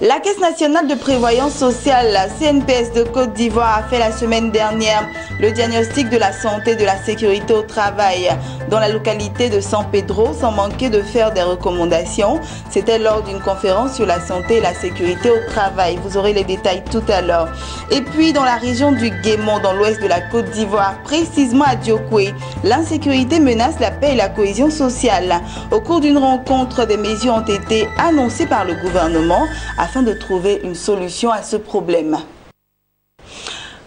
La Caisse nationale de prévoyance sociale, la CNPS de Côte d'Ivoire, a fait la semaine dernière le diagnostic de la santé et de la sécurité au travail dans la localité de San Pedro, sans manquer de faire des recommandations. C'était lors d'une conférence sur la santé et la sécurité au travail. Vous aurez les détails tout à l'heure. Et puis dans la région du Guémont, dans l'ouest de la Côte d'Ivoire, précisément à Diokwe, l'insécurité menace la paix et la cohésion sociale. Au cours d'une rencontre, des mesures ont été annoncées par le gouvernement afin de trouver une solution à ce problème.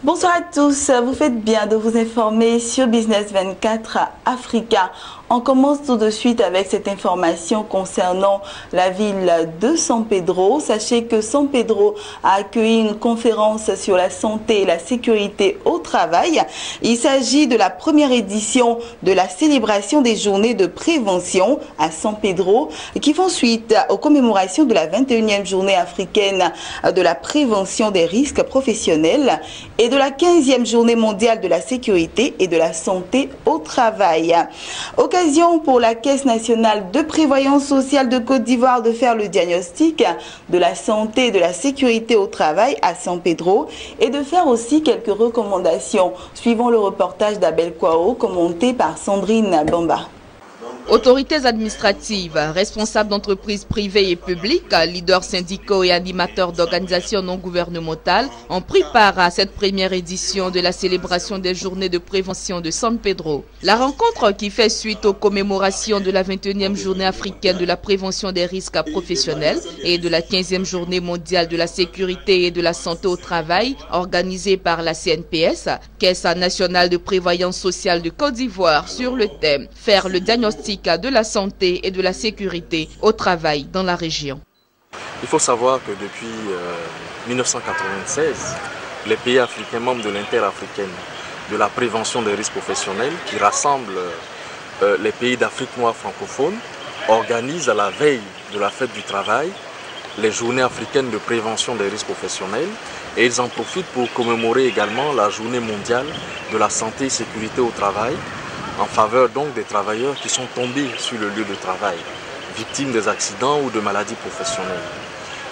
Bonsoir à tous, vous faites bien de vous informer sur Business 24 Africa. On commence tout de suite avec cette information concernant la ville de San Pedro. Sachez que San Pedro a accueilli une conférence sur la santé et la sécurité au travail. Il s'agit de la première édition de la célébration des journées de prévention à San Pedro qui font suite aux commémorations de la 21e journée africaine de la prévention des risques professionnels et de la 15e journée mondiale de la sécurité et de la santé au travail. Occasion pour la Caisse nationale de prévoyance sociale de Côte d'Ivoire de faire le diagnostic de la santé et de la sécurité au travail à San Pedro et de faire aussi quelques recommandations. Suivons le reportage d'Abel Kwao commenté par Sandrine Bamba. Autorités administratives, responsables d'entreprises privées et publiques, leaders syndicaux et animateurs d'organisations non gouvernementales ont pris part à cette première édition de la célébration des journées de prévention de San Pedro. La rencontre, qui fait suite aux commémorations de la 21e journée africaine de la prévention des risques professionnels et de la 15e journée mondiale de la sécurité et de la santé au travail, organisée par la CNPS, Caisse nationale de prévoyance sociale de Côte d'Ivoire, sur le thème « Faire le diagnostic de la santé et de la sécurité au travail dans la région ». Il faut savoir que depuis 1996, les pays africains membres de l'interafricaine de la prévention des risques professionnels, qui rassemble les pays d'Afrique noire francophone, organisent à la veille de la fête du travail les journées africaines de prévention des risques professionnels, et ils en profitent pour commémorer également la journée mondiale de la santé et sécurité au travail, en faveur donc des travailleurs qui sont tombés sur le lieu de travail, victimes des accidents ou de maladies professionnelles.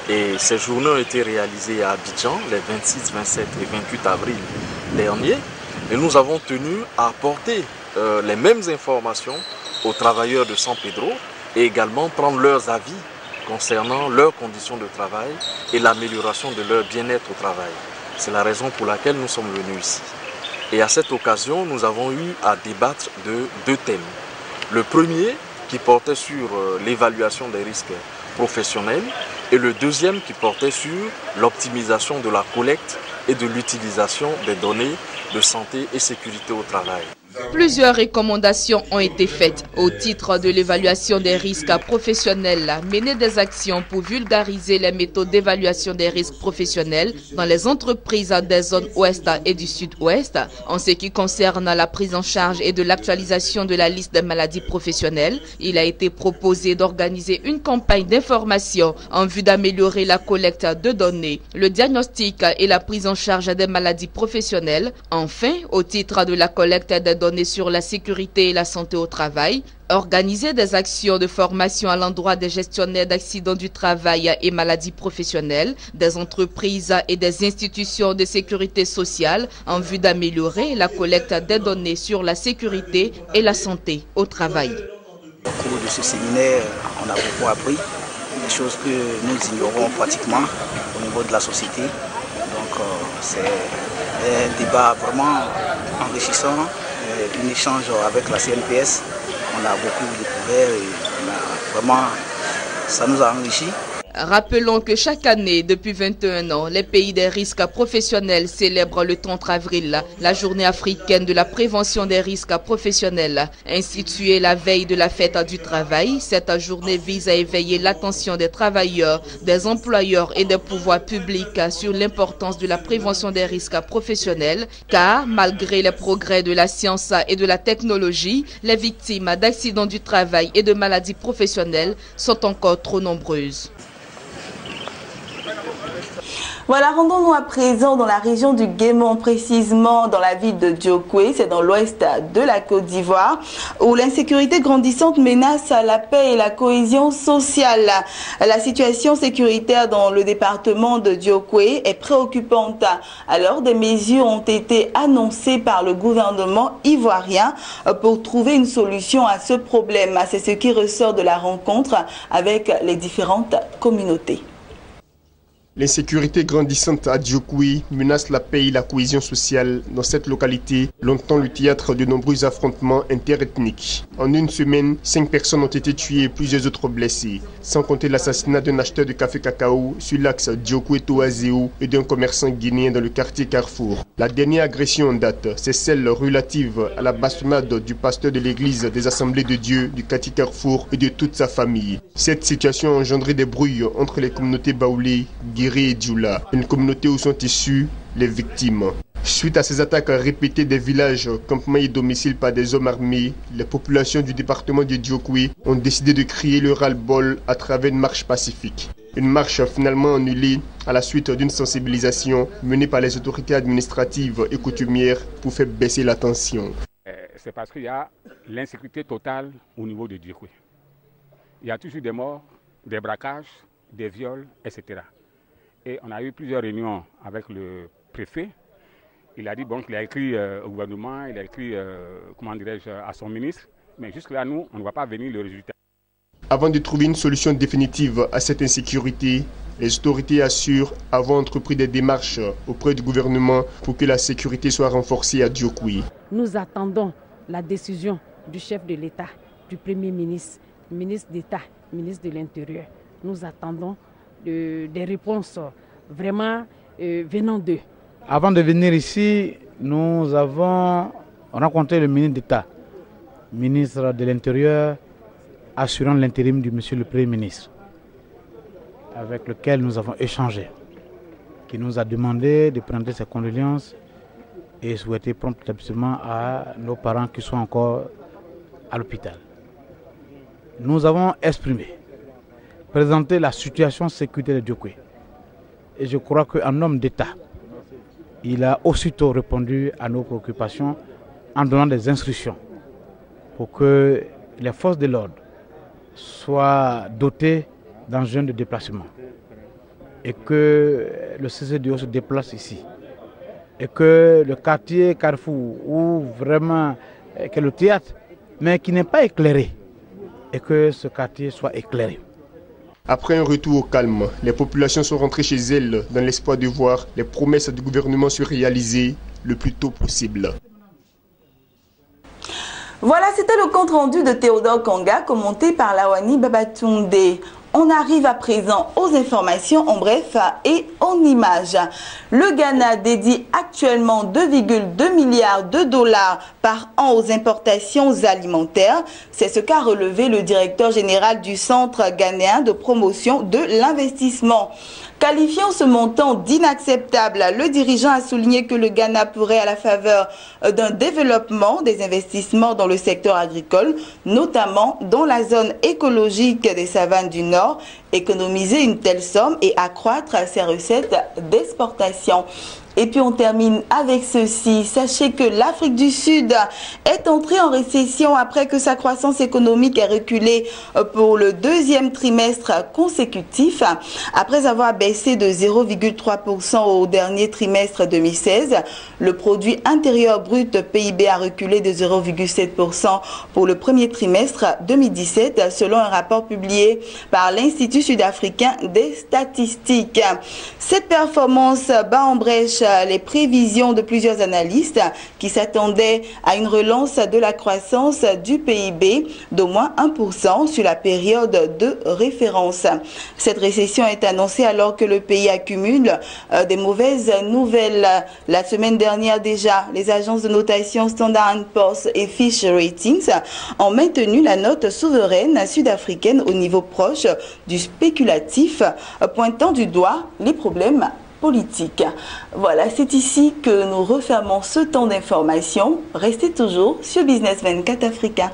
Et ces journées ont été réalisées à Abidjan les 26, 27 et 28 avril dernier, et nous avons tenu à apporter les mêmes informations aux travailleurs de San Pedro et également prendre leurs avis concernant leurs conditions de travail et l'amélioration de leur bien-être au travail. C'est la raison pour laquelle nous sommes venus ici. Et à cette occasion, nous avons eu à débattre de deux thèmes. Le premier qui portait sur l'évaluation des risques professionnels et le deuxième qui portait sur l'optimisation de la collecte et de l'utilisation des données de santé et sécurité au travail. Plusieurs recommandations ont été faites au titre de l'évaluation des risques professionnels, mener des actions pour vulgariser les méthodes d'évaluation des risques professionnels dans les entreprises des zones ouest et du sud-ouest, en ce qui concerne la prise en charge et de l'actualisation de la liste des maladies professionnelles. Il a été proposé d'organiser une campagne d'information en vue d'améliorer la collecte de données, le diagnostic et la prise en charge des maladies professionnelles. Enfin, au titre de la collecte des données sur la sécurité et la santé au travail, organiser des actions de formation à l'endroit des gestionnaires d'accidents du travail et maladies professionnelles, des entreprises et des institutions de sécurité sociale en vue d'améliorer la collecte des données sur la sécurité et la santé au travail. Au cours de ce séminaire, on a beaucoup appris, des choses que nous ignorons pratiquement au niveau de la société. Donc c'est un débat vraiment enrichissant. Un échange avec la CNPS, on a beaucoup découvert et vraiment, ça nous a enrichis. Rappelons que chaque année, depuis 21 ans, les pays des risques professionnels célèbrent le 30 avril la journée africaine de la prévention des risques professionnels. Instituée la veille de la fête du travail, cette journée vise à éveiller l'attention des travailleurs, des employeurs et des pouvoirs publics sur l'importance de la prévention des risques professionnels, car malgré les progrès de la science et de la technologie, les victimes d'accidents du travail et de maladies professionnelles sont encore trop nombreuses. Voilà, rendons-nous à présent dans la région du Guémon, précisément dans la ville de Djokwe, c'est dans l'ouest de la Côte d'Ivoire, où l'insécurité grandissante menace la paix et la cohésion sociale. La situation sécuritaire dans le département de Djokwe est préoccupante. Alors, des mesures ont été annoncées par le gouvernement ivoirien pour trouver une solution à ce problème. C'est ce qui ressort de la rencontre avec les différentes communautés. L'insécurité grandissante à Djokwe menace la paix et la cohésion sociale dans cette localité, longtemps le théâtre de nombreux affrontements interethniques. En une semaine, 5 personnes ont été tuées et plusieurs autres blessées, sans compter l'assassinat d'un acheteur de café cacao sur l'axe Djokwe-Toazeo et d'un commerçant guinéen dans le quartier Carrefour. La dernière agression en date, c'est celle relative à la bastonnade du pasteur de l'église des Assemblées de Dieu du quartier Carrefour et de toute sa famille. Cette situation a engendré des brouilles entre les communautés baoulées, et Djoula, une communauté où sont issues les victimes. Suite à ces attaques répétées des villages, campements et domiciles par des hommes armés, les populations du département de Djokwe ont décidé de crier le ras-le-bol à travers une marche pacifique. Une marche finalement annulée à la suite d'une sensibilisation menée par les autorités administratives et coutumières pour faire baisser la tension. C'est parce qu'il y a l'insécurité totale au niveau de Djokwe. Il y a toujours des morts, des braquages, des viols, etc. Et on a eu plusieurs réunions avec le préfet. Il a dit bon, qu'il a écrit au gouvernement, il a écrit comment dirais-je, à son ministre. Mais jusque-là, nous, on ne voit pas venir le résultat. Avant de trouver une solution définitive à cette insécurité, les autorités assurent avoir entrepris des démarches auprès du gouvernement pour que la sécurité soit renforcée à Djokwe. Nous attendons la décision du chef de l'État, du Premier ministre, ministre d'État, ministre de l'Intérieur. Nous attendons des réponses vraiment venant d'eux. Avant de venir ici, nous avons rencontré le ministre d'État, ministre de l'Intérieur, assurant l'intérim du monsieur le Premier ministre, avec lequel nous avons échangé, qui nous a demandé de prendre ses condoléances et souhaiter prompt établissement à nos parents qui sont encore à l'hôpital. Nous avons exprimé, présenté la situation sécuritaire de Djokwe. Et je crois qu'un homme d'État, il a aussitôt répondu à nos préoccupations en donnant des instructions pour que les forces de l'ordre soient dotées d'engins de déplacement et que le CCDO se déplace ici. Et que le quartier Carrefour, où vraiment, que le théâtre, mais qui n'est pas éclairé, et que ce quartier soit éclairé. Après un retour au calme, les populations sont rentrées chez elles dans l'espoir de voir les promesses du gouvernement se réaliser le plus tôt possible. Voilà, c'était le compte rendu de Théodore Kanga, commenté par Lawani Babatunde. On arrive à présent aux informations en bref et en images. Le Ghana dédie actuellement 2,2 milliards de dollars par an aux importations alimentaires. C'est ce qu'a relevé le directeur général du Centre ghanéen de promotion de l'investissement. Qualifiant ce montant d'inacceptable, le dirigeant a souligné que le Ghana pourrait, à la faveur d'un développement des investissements dans le secteur agricole, notamment dans la zone écologique des savanes du Nord, économiser une telle somme et accroître ses recettes d'exportation. Et puis on termine avec ceci. Sachez que l'Afrique du Sud est entrée en récession après que sa croissance économique ait reculé pour le deuxième trimestre consécutif. Après avoir baissé de 0,3% au dernier trimestre 2016, le produit intérieur brut PIB a reculé de 0,7% pour le premier trimestre 2017, selon un rapport publié par l'Institut sud-africain des statistiques. Cette performance bat en brèche les prévisions de plusieurs analystes qui s'attendaient à une relance de la croissance du PIB d'au moins 1% sur la période de référence. Cette récession est annoncée alors que le pays accumule des mauvaises nouvelles. La semaine dernière déjà, les agences de notation Standard & Poor's et Fitch Ratings ont maintenu la note souveraine sud-africaine au niveau proche du spéculatif, pointant du doigt les problèmes politique. Voilà, c'est ici que nous refermons ce temps d'information. Restez toujours sur Business 24 Africa.